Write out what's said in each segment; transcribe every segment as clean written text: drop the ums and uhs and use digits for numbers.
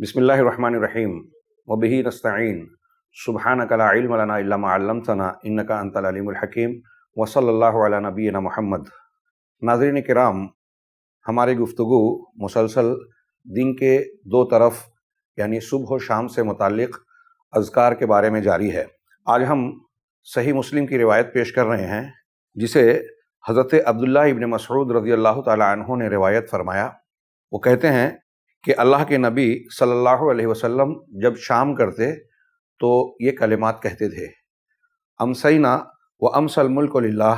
بسم اللہ الرحمن الرحیم وبہ نستعین سبحانک لا علم لنا الا ما علمتنا انک انت العلیم الحکیم وصلی اللہ علی نبینا محمد۔ ناظرین کرام، ہماری گفتگو مسلسل دن کے دو طرف یعنی صبح و شام سے متعلق اذکار کے بارے میں جاری ہے۔ آج ہم صحیح مسلم کی روایت پیش کر رہے ہیں جسے حضرت عبداللہ ابن مسعود رضی اللہ تعالی عنہ نے روایت فرمایا۔ وہ کہتے ہیں کہ اللہ کے نبی صلی اللہ علیہ وسلم جب شام کرتے تو یہ کلمات کہتے تھے: امسینا و امسی الملک للہ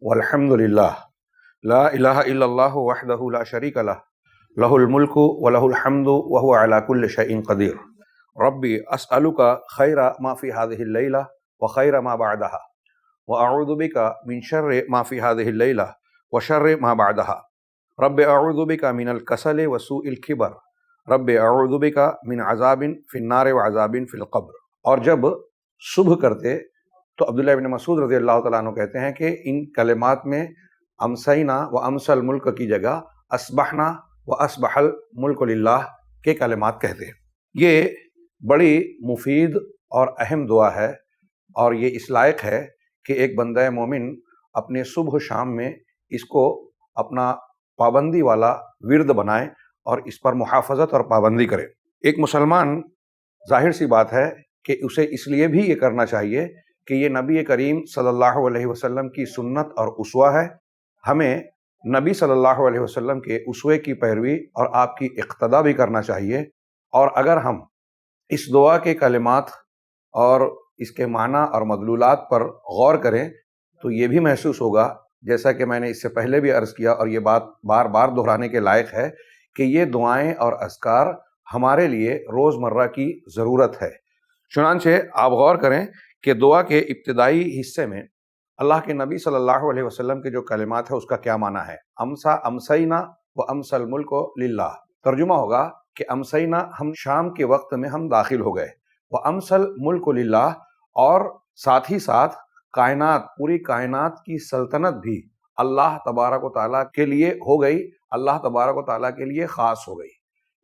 والحمد للہ لا الہ الا اللہ وحدہ لا شریک لہ لہ الملک و لہ الحمد وہو علی کل شیء قدیر ربی اسألک خیر ما فی ہذہ اللیلہ وخیر ما بعدہا واعوذ بک من شر ما فی ہذہ اللیلہ وشر ما بعدہا رب اعوذ بک من الکسل وسوء الکبر رب اعوذ بک من عذاب فی النار وعذاب فی القبر۔ اور جب صبح کرتے تو عبداللہ ابن مسعود رضی اللہ تعالیٰ عنہ کہتے ہیں کہ ان کلمات میں امسینا و امسی الملک کی جگہ اصبحنا و اصبح الملک للہ کے کلمات کہتے۔ یہ بڑی مفید اور اہم دعا ہے اور یہ اس لائق ہے کہ ایک بندہ مومن اپنے صبح و شام میں اس کو اپنا پابندی والا ورد بنائے اور اس پر محافظت اور پابندی کرے۔ ایک مسلمان ظاہر سی بات ہے کہ اسے اس لیے بھی یہ کرنا چاہیے کہ یہ نبی کریم صلی اللہ علیہ وسلم کی سنت اور اسوہ ہے۔ ہمیں نبی صلی اللہ علیہ وسلم کے اسوے کی پیروی اور آپ کی اقتداء بھی کرنا چاہیے، اور اگر ہم اس دعا کے کلمات اور اس کے معنی اور مدلولات پر غور کریں تو یہ بھی محسوس ہوگا، جیسا کہ میں نے اس سے پہلے بھی عرض کیا اور یہ بات بار بار دہرانے کے لائق ہے، کہ یہ دعائیں اور اذکار ہمارے لیے روز مرہ کی ضرورت ہے۔ چنانچہ آپ غور کریں کہ دعا کے ابتدائی حصے میں اللہ کے نبی صلی اللہ علیہ وسلم کے جو کلمات ہیں اس کا کیا معنی ہے۔ امسینا و امسی الملک للہ، ترجمہ ہوگا کہ امسینا ہم شام کے وقت میں ہم داخل ہو گئے، و امسی الملک للہ اور ساتھ ہی ساتھ کائنات، پوری کائنات کی سلطنت بھی اللہ تبارک و تعالیٰ کے لیے ہو گئی، اللہ تبارک و تعالیٰ کے لیے خاص ہو گئی۔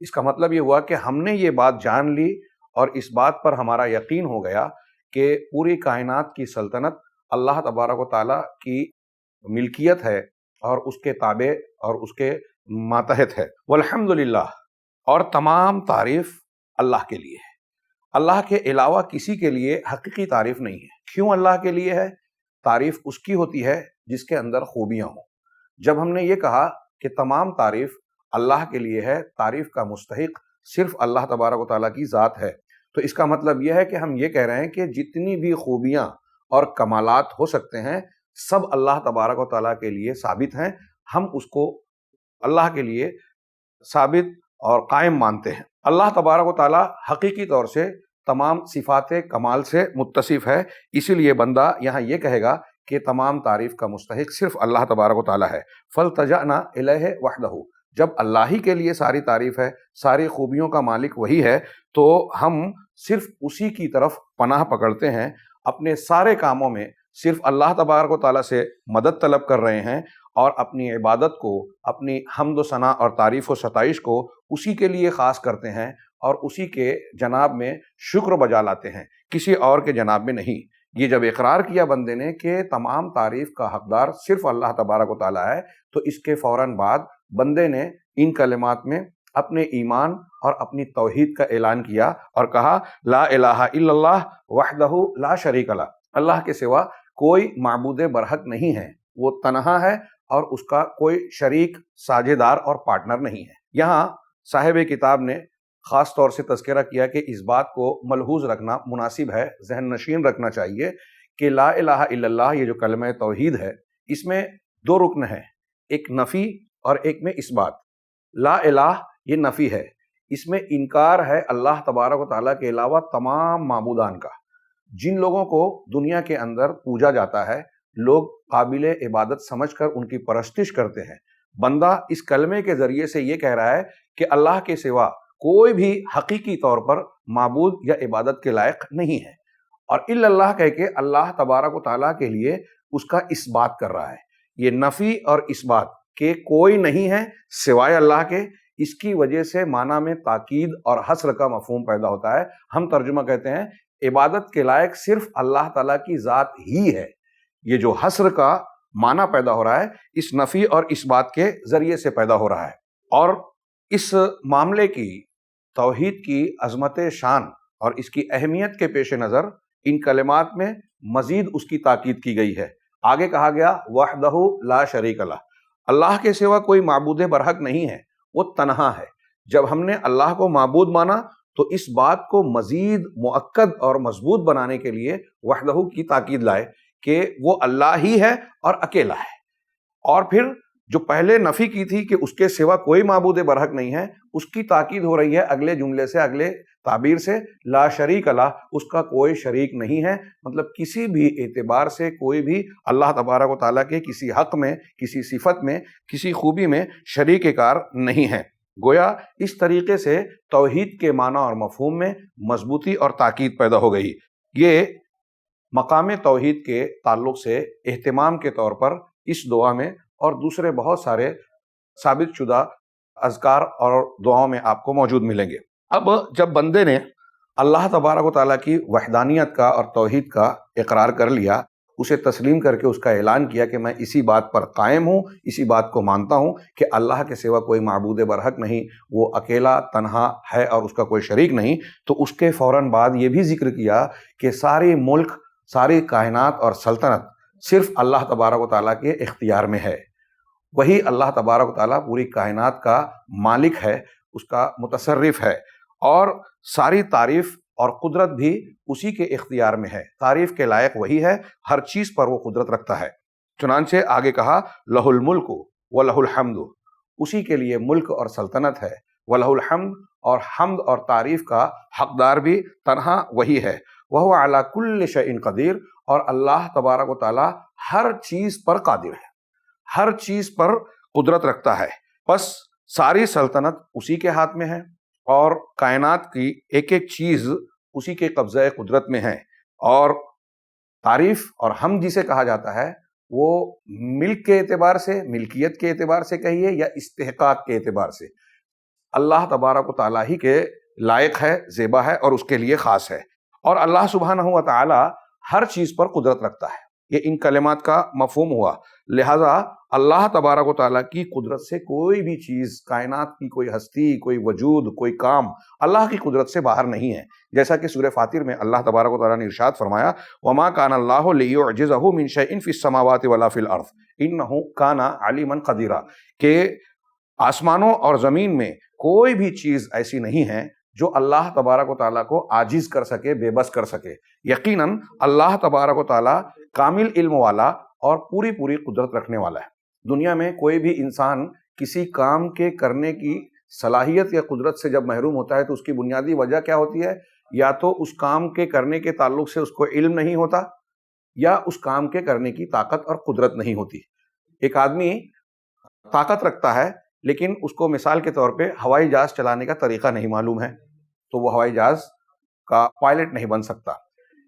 اس کا مطلب یہ ہوا کہ ہم نے یہ بات جان لی اور اس بات پر ہمارا یقین ہو گیا کہ پوری کائنات کی سلطنت اللہ تبارک و تعالیٰ کی ملکیت ہے اور اس کے تابع اور اس کے ماتحت ہے۔ والحمد للہ، اور تمام تعریف اللہ کے لیے ہے۔ اللہ کے علاوہ کسی کے لیے حقیقی تعریف نہیں ہے۔ کیوں اللہ کے لیے ہے؟ تعریف اس کی ہوتی ہے جس کے اندر خوبیاں ہوں۔ جب ہم نے یہ کہا کہ تمام تعریف اللہ کے لیے ہے، تعریف کا مستحق صرف اللہ تبارک و تعالیٰ کی ذات ہے، تو اس کا مطلب یہ ہے کہ ہم یہ کہہ رہے ہیں کہ جتنی بھی خوبیاں اور کمالات ہو سکتے ہیں سب اللہ تبارک و تعالیٰ کے لیے ثابت ہیں۔ ہم اس کو اللہ کے لیے ثابت اور قائم مانتے ہیں۔ اللہ تبارک و تعالیٰ حقیقی طور سے تمام صفات کمال سے متصف ہے، اسی لیے بندہ یہاں یہ کہے گا کہ تمام تعریف کا مستحق صرف اللہ تبارک و تعالیٰ ہے۔ فَالْتَجَأْنَا إِلَيْهِ وَحْدَهُ، جب اللہ ہی کے لیے ساری تعریف ہے، ساری خوبیوں کا مالک وہی ہے، تو ہم صرف اسی کی طرف پناہ پکڑتے ہیں، اپنے سارے کاموں میں صرف اللہ تبارک و تعالیٰ سے مدد طلب کر رہے ہیں اور اپنی عبادت کو، اپنی حمد و ثنا اور تعریف و ستائش کو اسی کے لیے خاص کرتے ہیں اور اسی کے جناب میں شکر بجا لاتے ہیں، کسی اور کے جناب میں نہیں۔ یہ جب اقرار کیا بندے نے کہ تمام تعریف کا حقدار صرف اللہ تبارک و تعالیٰ ہے، تو اس کے فوراً بعد بندے نے ان کلمات میں اپنے ایمان اور اپنی توحید کا اعلان کیا اور کہا: لا الہ الا اللہ وحدہ لا شریک لہ، اللہ کے سوا کوئی معبود برحق نہیں ہے، وہ تنہا ہے اور اس کا کوئی شریک، ساجھیدار اور پارٹنر نہیں ہے۔ یہاں صاحب کتاب نے خاص طور سے تذکرہ کیا کہ اس بات کو ملحوظ رکھنا مناسب ہے، ذہن نشین رکھنا چاہیے کہ لا الہ الا اللہ یہ جو کلمہ توحید ہے اس میں دو رکن ہیں، ایک نفی اور ایک میں اس بات۔ لا الہ یہ نفی ہے، اس میں انکار ہے اللہ تبارک و تعالیٰ کے علاوہ تمام معبودان کا۔ جن لوگوں کو دنیا کے اندر پوجا جاتا ہے، لوگ قابل عبادت سمجھ کر ان کی پرستش کرتے ہیں، بندہ اس کلمے کے ذریعے سے یہ کہہ رہا ہے کہ اللہ کے سوا کوئی بھی حقیقی طور پر معبود یا عبادت کے لائق نہیں ہے، اور الا اللہ کہہ کے اللہ تبارک و تعالیٰ کے لیے اس کا اس بات کر رہا ہے۔ یہ نفی اور اس بات کہ کوئی نہیں ہے سوائے اللہ کے، اس کی وجہ سے معنی میں تاکید اور حصر کا مفہوم پیدا ہوتا ہے۔ ہم ترجمہ کہتے ہیں عبادت کے لائق صرف اللہ تعالیٰ کی ذات ہی ہے۔ یہ جو حصر کا معنی پیدا ہو رہا ہے اس نفی اور اس بات کے ذریعے سے پیدا ہو رہا ہے، اور اس معاملے کی توحید کی عظمت شان اور اس کی اہمیت کے پیش نظر ان کلمات میں مزید اس کی تاکید کی گئی ہے۔ آگے کہا گیا وحدہ لا شریک لہ، اللہ کے سوا کوئی معبود برحق نہیں ہے، وہ تنہا ہے۔ جب ہم نے اللہ کو معبود مانا تو اس بات کو مزید مؤکد اور مضبوط بنانے کے لیے وحدہ کی تاکید لائے کہ وہ اللہ ہی ہے اور اکیلا ہے، اور پھر جو پہلے نفی کی تھی کہ اس کے سوا کوئی معبود برحق نہیں ہے، اس کی تاکید ہو رہی ہے اگلے جملے سے، اگلے تعبیر سے، لا شریک لہ، اس کا کوئی شریک نہیں ہے۔ مطلب کسی بھی اعتبار سے کوئی بھی اللہ تبارک و تعالیٰ کے کسی حق میں، کسی صفت میں، کسی خوبی میں شریک کار نہیں ہے۔ گویا اس طریقے سے توحید کے معنی اور مفہوم میں مضبوطی اور تاکید پیدا ہو گئی۔ یہ مقام توحید کے تعلق سے اہتمام کے طور پر اس دعا میں اور دوسرے بہت سارے ثابت شدہ اذکار اور دعاؤں میں آپ کو موجود ملیں گے۔ اب جب بندے نے اللہ تبارک و تعالیٰ کی وحدانیت کا اور توحید کا اقرار کر لیا، اسے تسلیم کر کے اس کا اعلان کیا کہ میں اسی بات پر قائم ہوں، اسی بات کو مانتا ہوں کہ اللہ کے سوا کوئی معبود برحق نہیں، وہ اکیلا تنہا ہے اور اس کا کوئی شریک نہیں، تو اس کے فوراً بعد یہ بھی ذکر کیا کہ ساری ملک، ساری کائنات اور سلطنت صرف اللہ تبارک و تعالیٰ کے اختیار میں ہے۔ وہی اللہ تبارک و تعالیٰ پوری کائنات کا مالک ہے، اس کا متصرف ہے، اور ساری تعریف اور قدرت بھی اسی کے اختیار میں ہے۔ تعریف کے لائق وہی ہے، ہر چیز پر وہ قدرت رکھتا ہے۔ چنانچہ آگے کہا لہ الملک و لہ الحمد، اسی کے لیے ملک اور سلطنت ہے، وَلَهُ الحمد، اور حمد اور تعریف کا حقدار بھی تنہا وہی ہے، وَهُوَ عَلَى كُلِّ شَيْءٍ قدیر، اور اللہ تبارک و تعالی ہر چیز پر قادر ہے، ہر چیز پر قدرت رکھتا ہے۔ پس ساری سلطنت اسی کے ہاتھ میں ہے، اور کائنات کی ایک ایک چیز اسی کے قبضہ قدرت میں ہے، اور تعریف اور حمد جسے کہا جاتا ہے وہ ملک کے اعتبار سے، ملکیت کے اعتبار سے کہیے یا استحقاق کے اعتبار سے، اللہ تبارک و تعالیٰ ہی کے لائق ہے، زیبا ہے اور اس کے لیے خاص ہے، اور اللہ سبحانہ و تعالیٰ ہر چیز پر قدرت رکھتا ہے۔ یہ ان کلمات کا مفہوم ہوا۔ لہذا اللہ تبارک و تعالیٰ کی قدرت سے کوئی بھی چیز، کائنات کی کوئی ہستی، کوئی وجود، کوئی کام اللہ کی قدرت سے باہر نہیں ہے۔ جیسا کہ سورہ فاطر میں اللہ تبارک و تعالیٰ نے ارشاد فرمایا وَمَا كَانَ اللَّهُ لِيُعْجِزَهُ مِنْ شَيْءٍ فِي السَّمَاوَاتِ وَلَا فِي الْأَرْضِ إِنَّهُ كَانَ عَلِيمًا قَدِيرًا، کہ آسمانوں اور زمین میں کوئی بھی چیز ایسی نہیں ہے جو اللہ تبارک و تعالیٰ کو عاجز کر سکے، بے بس کر سکے۔ یقیناً اللہ تبارک و تعالیٰ کامل علم والا اور پوری پوری قدرت رکھنے والا ہے۔ دنیا میں کوئی بھی انسان کسی کام کے کرنے کی صلاحیت یا قدرت سے جب محروم ہوتا ہے تو اس کی بنیادی وجہ کیا ہوتی ہے؟ یا تو اس کام کے کرنے کے تعلق سے اس کو علم نہیں ہوتا، یا اس کام کے کرنے کی طاقت اور قدرت نہیں ہوتی۔ ایک آدمی طاقت رکھتا ہے لیکن اس کو مثال کے طور پہ ہوائی جہاز چلانے کا طریقہ نہیں معلوم ہے، تو وہ ہوائی جہاز کا پائلٹ نہیں بن سکتا۔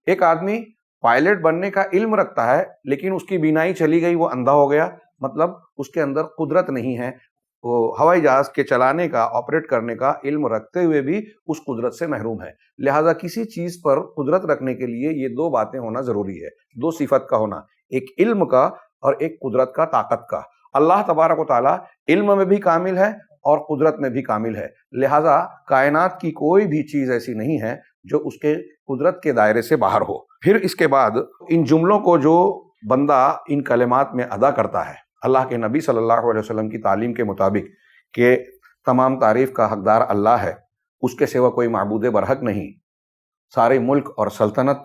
ایک آدمی پائلٹ بننے کا علم رکھتا ہے لیکن اس کی بینائی چلی گئی، وہ اندھا ہو گیا، مطلب اس کے اندر قدرت نہیں ہے، وہ ہوائی جہاز کے چلانے کا، آپریٹ کرنے کا علم رکھتے ہوئے بھی اس قدرت سے محروم ہے۔ لہٰذا کسی چیز پر قدرت رکھنے کے لیے یہ دو باتیں ہونا ضروری ہے، دو صفت کا ہونا، ایک علم کا اور ایک قدرت کا، طاقت کا۔ اللہ تبارک و تعالیٰ علم میں بھی کامل ہے اور قدرت میں بھی کامل ہے، لہٰذا کائنات کی کوئی بھی چیز ایسی نہیں ہے جو اس کے قدرت کے دائرے سے باہر ہو۔ پھر اس کے بعد ان جملوں کو جو بندہ ان کلمات میں ادا کرتا ہے، اللہ کے نبی صلی اللہ علیہ وسلم کی تعلیم کے مطابق کہ تمام تعریف کا حقدار اللہ ہے، اس کے سوا کوئی معبود برحق نہیں، سارے ملک اور سلطنت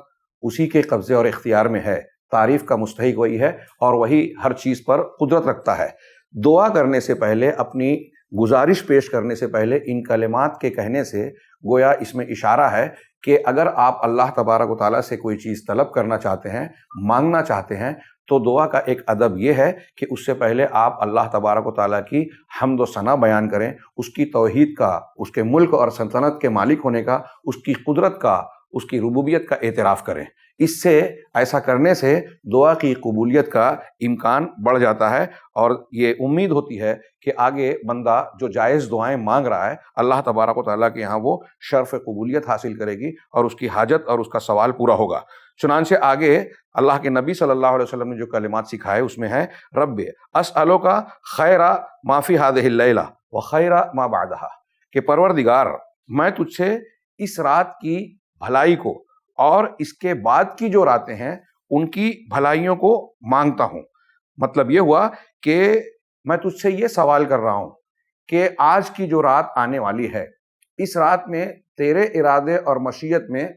اسی کے قبضے اور اختیار میں ہے، تعریف کا مستحق وہی ہے اور وہی ہر چیز پر قدرت رکھتا ہے۔ دعا کرنے سے پہلے، اپنی گزارش پیش کرنے سے پہلے ان کلمات کے کہنے سے گویا اس میں اشارہ ہے کہ اگر آپ اللہ تبارک و تعالیٰ سے کوئی چیز طلب کرنا چاہتے ہیں، مانگنا چاہتے ہیں، تو دعا کا ایک ادب یہ ہے کہ اس سے پہلے آپ اللہ تبارک و تعالیٰ کی حمد و ثنا بیان کریں، اس کی توحید کا، اس کے ملک اور سلطنت کے مالک ہونے کا، اس کی قدرت کا، اس کی ربوبیت کا اعتراف کریں۔ اس سے ایسا کرنے سے دعا کی قبولیت کا امکان بڑھ جاتا ہے، اور یہ امید ہوتی ہے کہ آگے بندہ جو جائز دعائیں مانگ رہا ہے اللہ تبارک و تعالیٰ کے یہاں وہ شرف قبولیت حاصل کرے گی اور اس کی حاجت اور اس کا سوال پورا ہوگا۔ چنانچہ آگے اللہ کے نبی صلی اللہ علیہ وسلم نے جو کلمات سکھائے اس میں ہے رب اسألک خیر ما فی ہذہ اللیلہ وخیر ما بعدہا، کہ پروردگار میں تجھ سے اس رات کی بھلائی کو اور اس کے بعد کی جو راتیں ہیں ان کی بھلائیوں کو مانگتا ہوں۔ مطلب یہ ہوا کہ میں تجھ سے یہ سوال کر رہا ہوں کہ آج کی جو رات آنے والی ہے، اس رات میں تیرے ارادے اور مشیت میں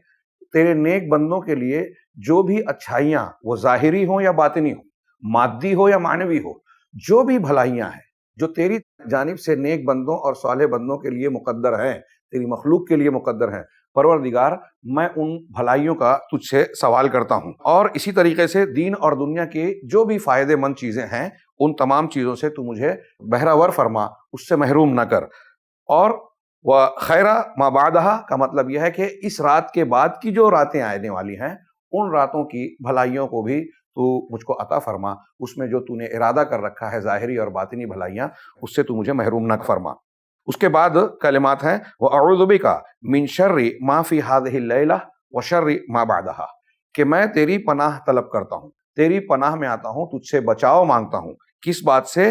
تیرے نیک بندوں کے لیے جو بھی اچھائیاں، وہ ظاہری ہوں یا باطنی ہوں، مادی ہو یا معنوی ہو، جو بھی بھلائیاں ہیں جو تیری جانب سے نیک بندوں اور صالح بندوں کے لیے مقدر ہیں، تیری مخلوق کے لیے مقدر ہیں، پروردگار میں ان بھلائیوں کا تجھ سے سوال کرتا ہوں۔ اور اسی طریقے سے دین اور دنیا کی جو بھی فائدے مند چیزیں ہیں ان تمام چیزوں سے تو مجھے بہرہ فرما، اس سے محروم نہ کر۔ اور وَخَيْرَ مَا بَعْدَهَا کا مطلب یہ ہے کہ اس رات کے بعد کی جو راتیں آنے والی ہیں ان راتوں کی بھلائیوں کو بھی تو مجھ کو عطا فرما، اس میں جو تو نے ارادہ کر رکھا ہے ظاہری اور باطنی بھلائیاں، اس سے تو مجھے محروم نہ فرما۔ اس کے بعد کلمات ہیں وَأَعُوذُ بِكَ مِن شَرِّ مَا فِي هَذِهِ اللَّيْلَةِ وَشَرِّ مَا بَعْدَهَا، کہ میں تیری پناہ طلب کرتا ہوں، تیری پناہ میں آتا ہوں، تجھ سے بچاؤ مانگتا ہوں۔ کس بات سے؟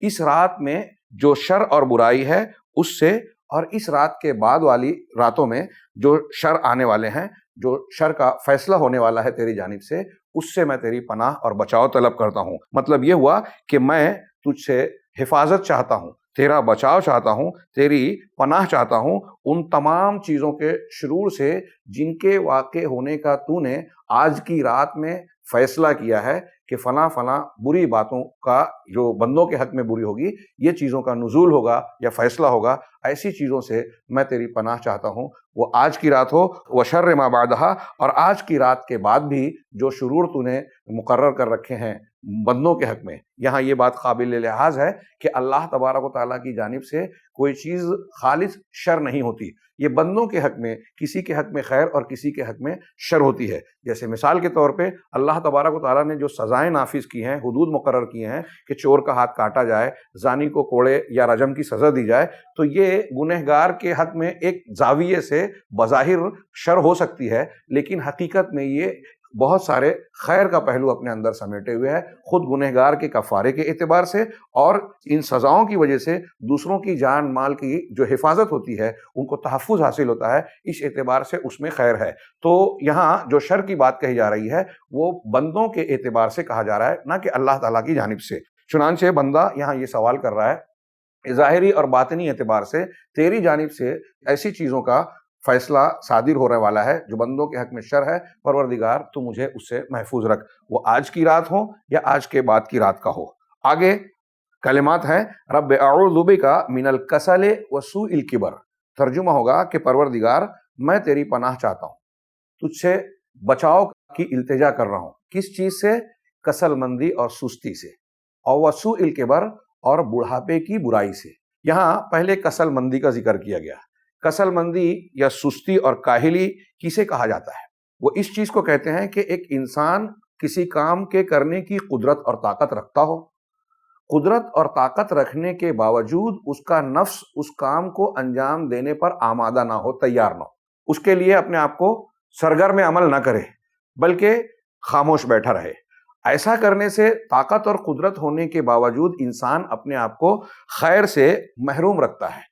اس رات میں جو شر اور برائی ہے اس سے، اور اس رات کے بعد والی راتوں میں جو شر آنے والے ہیں، جو شر کا فیصلہ ہونے والا ہے تیری جانب سے، اس سے میں تیری پناہ اور بچاؤ طلب کرتا ہوں۔ مطلب یہ ہوا کہ میں تجھ سے حفاظت چاہتا ہوں، تیرا بچاؤ چاہتا ہوں، تیری پناہ چاہتا ہوں ان تمام چیزوں کے شرور سے جن کے واقع ہونے کا تو نے آج کی رات میں فیصلہ کیا ہے کہ فلاں فلاں بری باتوں کا جو بندوں کے حق میں بری ہوگی، یہ چیزوں کا نزول ہوگا یا فیصلہ ہوگا، ایسی چیزوں سے میں تیری پناہ چاہتا ہوں، وہ آج کی رات ہو وشر ما بعدہا، اور آج کی رات کے بعد بھی جو شرور تو نے مقرر کر رکھے ہیں بندوں کے حق میں۔ یہاں یہ بات قابل لحاظ ہے کہ اللہ تبارک و تعالیٰ کی جانب سے کوئی چیز خالص شر نہیں ہوتی، یہ بندوں کے حق میں کسی کے حق میں خیر اور کسی کے حق میں شر ہوتی ہے۔ جیسے مثال کے طور پہ اللہ تبارک و تعالیٰ نے جو سزائیں نافذ کی ہیں، حدود مقرر کی ہیں کہ چور کا ہاتھ کاٹا جائے، زانی کو کوڑے یا رجم کی سزا دی جائے، تو یہ گنہگار کے حق میں ایک زاویے سے بظاہر شر ہو سکتی ہے، لیکن حقیقت میں یہ بہت سارے خیر کا پہلو اپنے اندر سمیٹے ہوئے ہے، خود گنہگار کے کفارے کے اعتبار سے، اور ان سزاؤں کی وجہ سے دوسروں کی جان مال کی جو حفاظت ہوتی ہے ان کو تحفظ حاصل ہوتا ہے، اس اعتبار سے اس میں خیر ہے۔ تو یہاں جو شر کی بات کہی جا رہی ہے وہ بندوں کے اعتبار سے کہا جا رہا ہے، نہ کہ اللہ تعالیٰ کی جانب سے۔ چنانچہ بندہ یہاں یہ سوال کر رہا ہے ظاہری اور باطنی اعتبار سے تیری جانب سے ایسی چیزوں کا فیصلہ صادر ہونے والا ہے جو بندوں کے حق میں شر ہے، پروردگار تو مجھے اس سے محفوظ رکھ، وہ آج کی رات ہو یا آج کے بعد کی رات کا ہو۔ آگے کلمات ہیں رب اعوذ بک من الکسل وسوء الکبر، ترجمہ ہوگا کہ پروردگار میں تیری پناہ چاہتا ہوں، تجھ سے بچاؤ کی التجا کر رہا ہوں۔ کس چیز سے؟ کسل مندی اور سستی سے، اور وسوء الکبر اور بڑھاپے کی برائی سے۔ یہاں پہلے کسل مندی کا ذکر کیا گیا۔ کسل مندی یا سستی اور کاہلی کسے کہا جاتا ہے؟ وہ اس چیز کو کہتے ہیں کہ ایک انسان کسی کام کے کرنے کی قدرت اور طاقت رکھتا ہو، قدرت اور طاقت رکھنے کے باوجود اس کا نفس اس کام کو انجام دینے پر آمادہ نہ ہو، تیار نہ ہو، اس کے لیے اپنے آپ کو سرگرم عمل نہ کرے بلکہ خاموش بیٹھا رہے۔ ایسا کرنے سے طاقت اور قدرت ہونے کے باوجود انسان اپنے آپ کو خیر سے محروم رکھتا ہے۔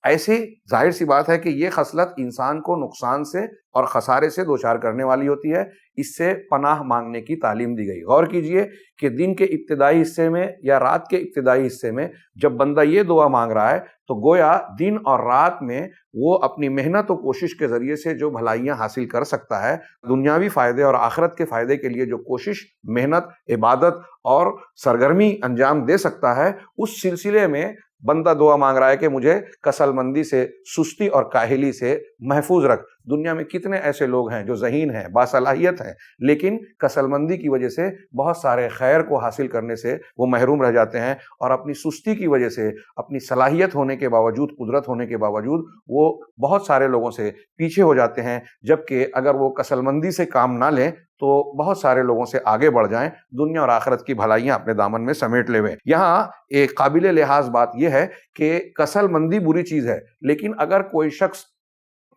ایسی ظاہر سی بات ہے کہ یہ خصلت انسان کو نقصان سے اور خسارے سے دوچار کرنے والی ہوتی ہے۔ اس سے پناہ مانگنے کی تعلیم دی گئی۔ غور کیجئے کہ دن کے ابتدائی حصے میں یا رات کے ابتدائی حصے میں جب بندہ یہ دعا مانگ رہا ہے تو گویا دن اور رات میں وہ اپنی محنت و کوشش کے ذریعے سے جو بھلائیاں حاصل کر سکتا ہے، دنیاوی فائدے اور آخرت کے فائدے کے لیے جو کوشش، محنت، عبادت اور سرگرمی انجام دے سکتا ہے، اس سلسلے میں بندہ دعا مانگ رہا ہے کہ مجھے کسل مندی سے، سستی اور کاہلی سے محفوظ رکھ۔ دنیا میں کتنے ایسے لوگ ہیں جو ذہین ہیں، باصلاحیت ہیں، لیکن کسل مندی کی وجہ سے بہت سارے خیر کو حاصل کرنے سے وہ محروم رہ جاتے ہیں، اور اپنی سستی کی وجہ سے، اپنی صلاحیت ہونے کے باوجود، قدرت ہونے کے باوجود وہ بہت سارے لوگوں سے پیچھے ہو جاتے ہیں، جبکہ اگر وہ کسل مندی سے کام نہ لیں تو بہت سارے لوگوں سے آگے بڑھ جائیں، دنیا اور آخرت کی بھلائیاں اپنے دامن میں سمیٹ لے ہوئے۔ یہاں ایک قابل لحاظ بات یہ ہے کہ کسل مندی بری چیز ہے، لیکن اگر کوئی شخص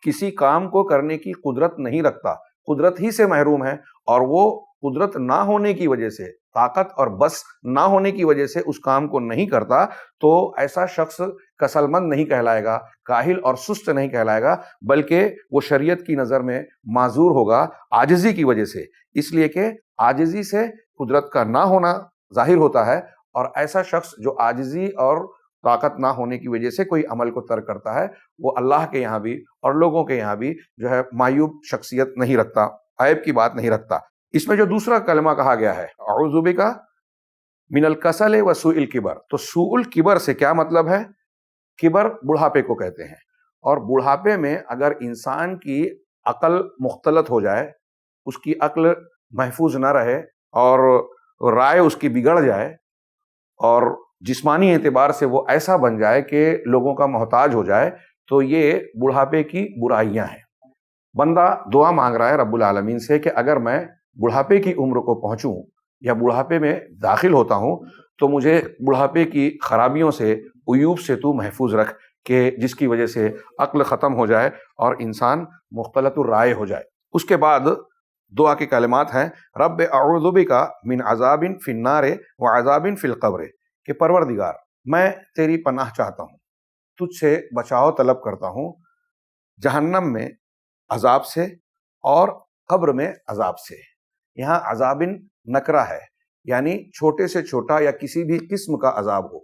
کسی کام کو کرنے کی قدرت نہیں رکھتا، قدرت ہی سے محروم ہے، اور وہ قدرت نہ ہونے کی وجہ سے، طاقت اور بس نہ ہونے کی وجہ سے اس کام کو نہیں کرتا، تو ایسا شخص کسل مند نہیں کہلائے گا، کاہل اور سست نہیں کہلائے گا، بلکہ وہ شریعت کی نظر میں معذور ہوگا عاجزی کی وجہ سے، اس لیے کہ عاجزی سے قدرت کا نہ ہونا ظاہر ہوتا ہے، اور ایسا شخص جو عاجزی اور طاقت نہ ہونے کی وجہ سے کوئی عمل کو ترک کرتا ہے، وہ اللہ کے یہاں بھی اور لوگوں کے یہاں بھی جو ہے معیوب شخصیت نہیں رکھتا، عیب کی بات نہیں رکھتا۔ اس میں جو دوسرا کلمہ کہا گیا ہے اعوذ بک من الکسل و سوء الکبر، تو سوء الکبر سے کیا مطلب ہے؟ کبر بڑھاپے کو کہتے ہیں، اور بڑھاپے میں اگر انسان کی عقل مختلط ہو جائے، اس کی عقل محفوظ نہ رہے، اور رائے اس کی بگڑ جائے، اور جسمانی اعتبار سے وہ ایسا بن جائے کہ لوگوں کا محتاج ہو جائے، تو یہ بڑھاپے کی برائیاں ہیں۔ بندہ دعا مانگ رہا ہے رب العالمین سے کہ اگر میں بڑھاپے کی عمر کو پہنچوں یا بڑھاپے میں داخل ہوتا ہوں تو مجھے بڑھاپے کی خرابیوں سے، عیوب سے تو محفوظ رکھ، کہ جس کی وجہ سے عقل ختم ہو جائے اور انسان مختلط الرائے ہو جائے۔ اس کے بعد دعا کے کلمات ہیں رب اعوذ بک من عذاب فی النار وعذاب فی القبر، کہ پروردگار میں تیری پناہ چاہتا ہوں، تجھ سے بچاؤ طلب کرتا ہوں جہنم میں عذاب سے اور قبر میں عذاب سے۔ یہاں عذاب نکرہ ہے، یعنی چھوٹے سے چھوٹا یا کسی بھی قسم کا عذاب ہو،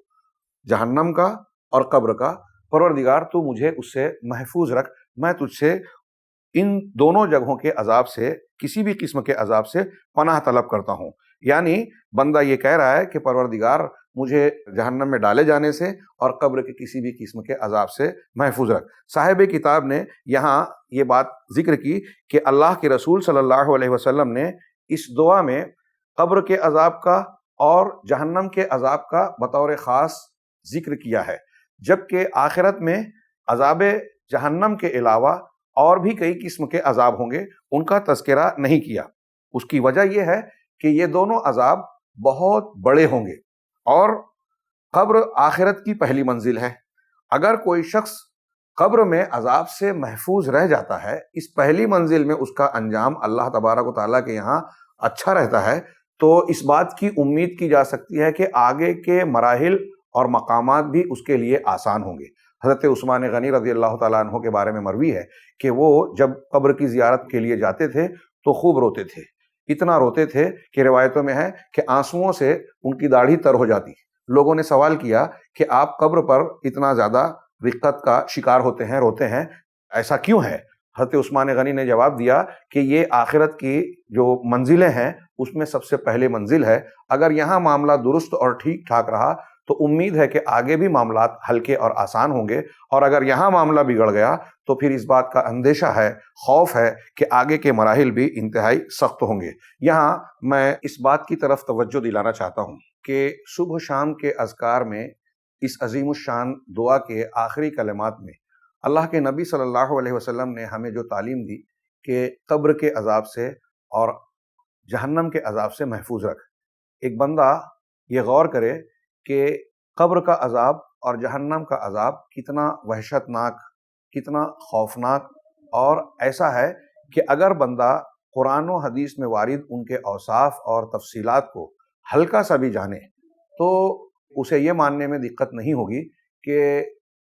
جہنم کا اور قبر کا، پروردگار تو مجھے اس سے محفوظ رکھ، میں تجھ سے ان دونوں جگہوں کے عذاب سے، کسی بھی قسم کے عذاب سے پناہ طلب کرتا ہوں۔ یعنی بندہ یہ کہہ رہا ہے کہ پروردگار مجھے جہنم میں ڈالے جانے سے اور قبر کے کسی بھی قسم کے عذاب سے محفوظ رکھ۔ صاحب کتاب نے یہاں یہ بات ذکر کی کہ اللہ کے رسول صلی اللہ علیہ وسلم نے اس دعا میں قبر کے عذاب کا اور جہنم کے عذاب کا بطور خاص ذکر کیا ہے، جبکہ آخرت میں عذاب جہنم کے علاوہ اور بھی کئی قسم کے عذاب ہوں گے، ان کا تذکرہ نہیں کیا۔ اس کی وجہ یہ ہے کہ یہ دونوں عذاب بہت بڑے ہوں گے، اور قبر آخرت کی پہلی منزل ہے۔ اگر کوئی شخص قبر میں عذاب سے محفوظ رہ جاتا ہے، اس پہلی منزل میں اس کا انجام اللہ تبارک و تعالیٰ کے یہاں اچھا رہتا ہے، تو اس بات کی امید کی جا سکتی ہے کہ آگے کے مراحل اور مقامات بھی اس کے لیے آسان ہوں گے۔ حضرت عثمان غنی رضی اللہ تعالیٰ عنہ کے بارے میں مروی ہے کہ وہ جب قبر کی زیارت کے لیے جاتے تھے تو خوب روتے تھے، اتنا روتے تھے کہ روایتوں میں ہے کہ آنسوؤں سے ان کی داڑھی تر ہو جاتی۔ لوگوں نے سوال کیا کہ آپ قبر پر اتنا زیادہ رقت کا شکار ہوتے ہیں، روتے ہیں، ایسا کیوں ہے؟ حضرت عثمان غنی نے جواب دیا کہ یہ آخرت کی جو منزلیں ہیں اس میں سب سے پہلے منزل ہے، اگر یہاں معاملہ درست اور ٹھیک ٹھاک رہا تو امید ہے کہ آگے بھی معاملات ہلکے اور آسان ہوں گے، اور اگر یہاں معاملہ بگڑ گیا تو پھر اس بات کا اندیشہ ہے، خوف ہے کہ آگے کے مراحل بھی انتہائی سخت ہوں گے۔ یہاں میں اس بات کی طرف توجہ دلانا چاہتا ہوں کہ صبح شام کے اذکار میں اس عظیم الشان دعا کے آخری کلمات میں اللہ کے نبی صلی اللہ علیہ وسلم نے ہمیں جو تعلیم دی کہ قبر کے عذاب سے اور جہنم کے عذاب سے محفوظ رکھ، ایک بندہ یہ غور کرے کہ قبر کا عذاب اور جہنم کا عذاب کتنا وحشت ناک، کتنا خوفناک، اور ایسا ہے کہ اگر بندہ قرآن و حدیث میں وارد ان کے اوصاف اور تفصیلات کو ہلکا سا بھی جانے تو اسے یہ ماننے میں دقت نہیں ہوگی کہ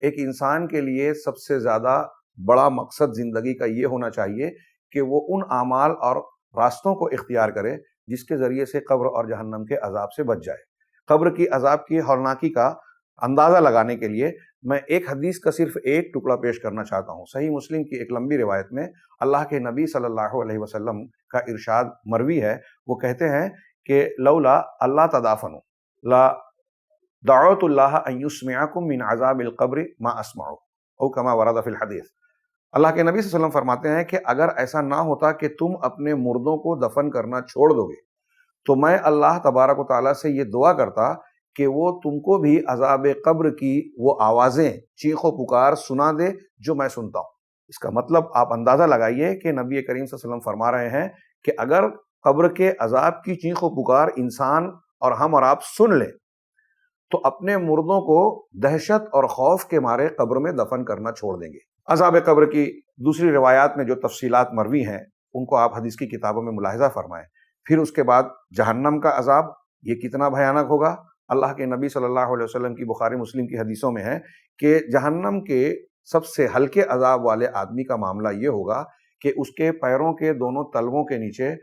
ایک انسان کے لیے سب سے زیادہ بڑا مقصد زندگی کا یہ ہونا چاہیے کہ وہ ان اعمال اور راستوں کو اختیار کرے جس کے ذریعے سے قبر اور جہنم کے عذاب سے بچ جائے۔ قبر کی عذاب کی ہولناکی کا اندازہ لگانے کے لیے میں ایک حدیث کا صرف ایک ٹکڑا پیش کرنا چاہتا ہوں۔ صحیح مسلم کی ایک لمبی روایت میں اللہ کے نبی صلی اللہ علیہ وسلم کا ارشاد مروی ہے، وہ کہتے ہیں کہ لولا اللہ تدافنوا لا دعوت اللہ ان یسمعکم من عذاب القبر ما اسمعو او کما ورد فی الحدیث۔ اللہ کے نبی صلی اللہ علیہ وسلم فرماتے ہیں کہ اگر ایسا نہ ہوتا کہ تم اپنے مردوں کو دفن کرنا چھوڑ دو گے تو میں اللہ تبارک و تعالیٰ سے یہ دعا کرتا کہ وہ تم کو بھی عذاب قبر کی وہ آوازیں چیخ و پکار سنا دے جو میں سنتا ہوں۔ اس کا مطلب آپ اندازہ لگائیے کہ نبی کریم صلی اللہ علیہ وسلم فرما رہے ہیں کہ اگر قبر کے عذاب کی چیخ و پکار انسان اور ہم اور آپ سن لیں تو اپنے مردوں کو دہشت اور خوف کے مارے قبر میں دفن کرنا چھوڑ دیں گے۔ عذاب قبر کی دوسری روایات میں جو تفصیلات مروی ہیں ان کو آپ حدیث کی کتابوں میں ملاحظہ فرمائیں۔ پھر اس کے بعد جہنم کا عذاب، یہ کتنا بھیانک ہوگا۔ اللہ کے نبی صلی اللہ علیہ وسلم کی بخاری مسلم کی حدیثوں میں ہے کہ جہنم کے سب سے ہلکے عذاب والے آدمی کا معاملہ یہ ہوگا کہ اس کے پیروں کے دونوں تلووں کے نیچے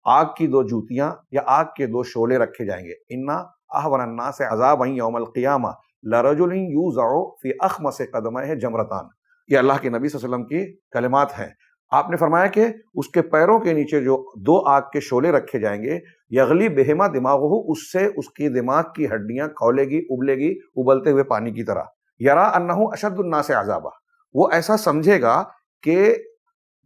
آگ کی دو جوتیاں یا آگ کے دو شعلے رکھے جائیں گے۔ انا احون الناس عذابا یوم القیامہ لرجل یوضع فی اخمص قدمہ جمرتان۔ یہ اللہ کے نبی صلی اللہ علیہ وسلم کی کلمات ہیں۔ آپ نے فرمایا کہ اس کے پیروں کے نیچے جو دو آگ کے شعلے رکھے جائیں گے، یغلی بہما دماغہ، اس سے اس کی دماغ کی ہڈیاں کھولے گی، ابلے گی ابلتے ہوئے پانی کی طرح۔ یرا انہ اشد الناس عذابا، وہ ایسا سمجھے گا کہ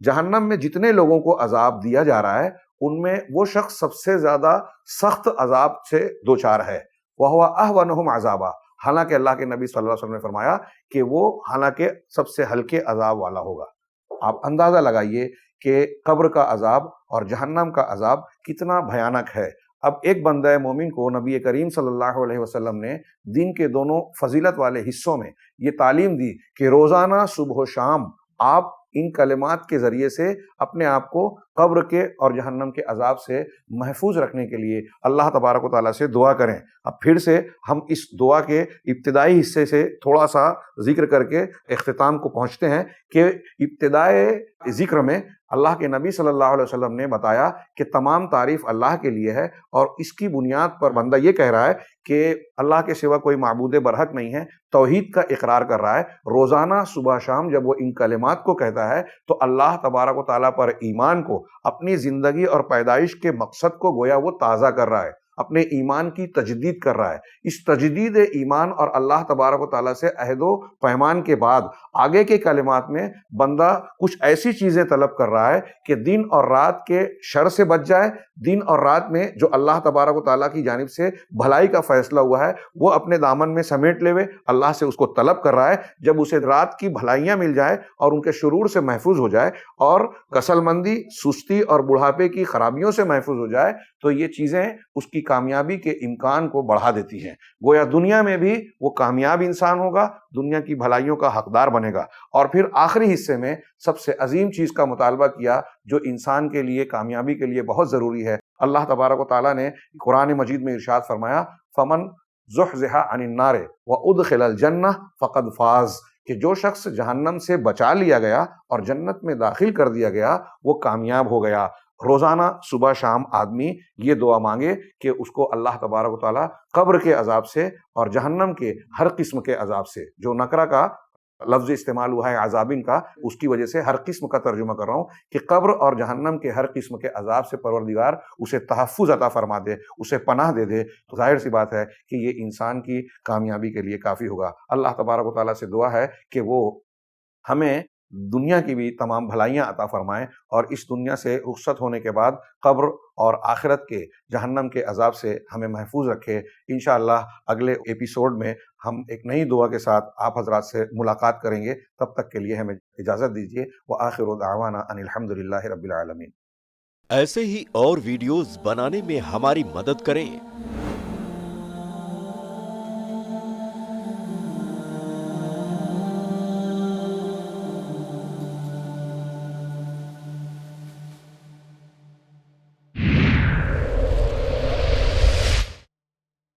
جہنم میں جتنے لوگوں کو عذاب دیا جا رہا ہے ان میں وہ شخص سب سے زیادہ سخت عذاب سے دوچار ہے۔ وَهُوَ أَهْوَنُهُمْ عَذَابًا، حالانکہ اللہ کے نبی صلی اللہ علیہ وسلم نے فرمایا کہ وہ حالانکہ سب سے ہلکے عذاب والا ہوگا۔ آپ اندازہ لگائیے کہ قبر کا عذاب اور جہنم کا عذاب کتنا بھیانک ہے۔ اب ایک بندہ مومن کو نبی کریم صلی اللہ علیہ وسلم نے دین کے دونوں فضیلت والے حصوں میں یہ تعلیم دی کہ روزانہ صبح و شام آپ ان کلمات کے ذریعے سے اپنے آپ کو قبر کے اور جہنم کے عذاب سے محفوظ رکھنے کے لیے اللہ تبارک و تعالیٰ سے دعا کریں۔ اب پھر سے ہم اس دعا کے ابتدائی حصے سے تھوڑا سا ذکر کر کے اختتام کو پہنچتے ہیں کہ ابتدائی ذکر میں اللہ کے نبی صلی اللہ علیہ وسلم نے بتایا کہ تمام تعریف اللہ کے لیے ہے، اور اس کی بنیاد پر بندہ یہ کہہ رہا ہے کہ اللہ کے سوا کوئی معبود برحق نہیں ہے، توحید کا اقرار کر رہا ہے۔ روزانہ صبح شام جب وہ ان کلمات کو کہتا ہے تو اللہ تبارک و تعالیٰ پر ایمان کو، اپنی زندگی اور پیدائش کے مقصد کو گویا وہ تازہ کر رہا ہے، اپنے ایمان کی تجدید کر رہا ہے۔ اس تجدید ایمان اور اللہ تبارک و تعالیٰ سے عہد و پیمان کے بعد آگے کے کلمات میں بندہ کچھ ایسی چیزیں طلب کر رہا ہے کہ دن اور رات کے شر سے بچ جائے، دن اور رات میں جو اللہ تبارک و تعالیٰ کی جانب سے بھلائی کا فیصلہ ہوا ہے وہ اپنے دامن میں سمیٹ لے، اللہ سے اس کو طلب کر رہا ہے۔ جب اسے رات کی بھلائیاں مل جائے اور ان کے شرور سے محفوظ ہو جائے اور کسل مندی، سستی اور بڑھاپے کی خرابیوں سے محفوظ ہو جائے تو یہ چیزیں اس کی کامیابی کے امکان کو بڑھا دیتی ہیں۔ گویا دنیا میں بھی وہ کامیاب انسان ہوگا، دنیا کی بھلائیوں کا حقدار بنے گا۔ اور پھر آخری حصے میں سب سے عظیم چیز کا مطالبہ کیا جو انسان کے لیے کامیابی کے لیے بہت ضروری ہے۔ اللہ تبارک و تعالیٰ نے قرآن مجید میں ارشاد فرمایا فمن زحزح عن النار وادخل الجنہ فقد فاز، کہ جو شخص جہنم سے بچا لیا گیا اور جنت میں داخل کر دیا گیا وہ کامیاب ہو گیا۔ روزانہ صبح شام آدمی یہ دعا مانگے کہ اس کو اللہ تبارک و تعالیٰ قبر کے عذاب سے اور جہنم کے ہر قسم کے عذاب سے، جو نکرہ کا لفظ استعمال ہوا ہے عذابین کا، اس کی وجہ سے ہر قسم کا ترجمہ کر رہا ہوں کہ قبر اور جہنم کے ہر قسم کے عذاب سے پروردگار اسے تحفظ عطا فرما دے، اسے پناہ دے دے، تو ظاہر سی بات ہے کہ یہ انسان کی کامیابی کے لیے کافی ہوگا۔ اللہ تبارک و تعالیٰ سے دعا ہے کہ وہ ہمیں دنیا کی بھی تمام بھلائیاں عطا فرمائیں اور اس دنیا سے رخصت ہونے کے بعد قبر اور آخرت کے جہنم کے عذاب سے ہمیں محفوظ رکھے۔ انشاءاللہ اگلے ایپیسوڈ میں ہم ایک نئی دعا کے ساتھ آپ حضرات سے ملاقات کریں گے، تب تک کے لیے ہمیں اجازت دیجیے۔ وآخر دعوانا ان الحمدللہ رب العالمین۔ ایسے ہی اور ویڈیوز بنانے میں ہماری مدد کریں۔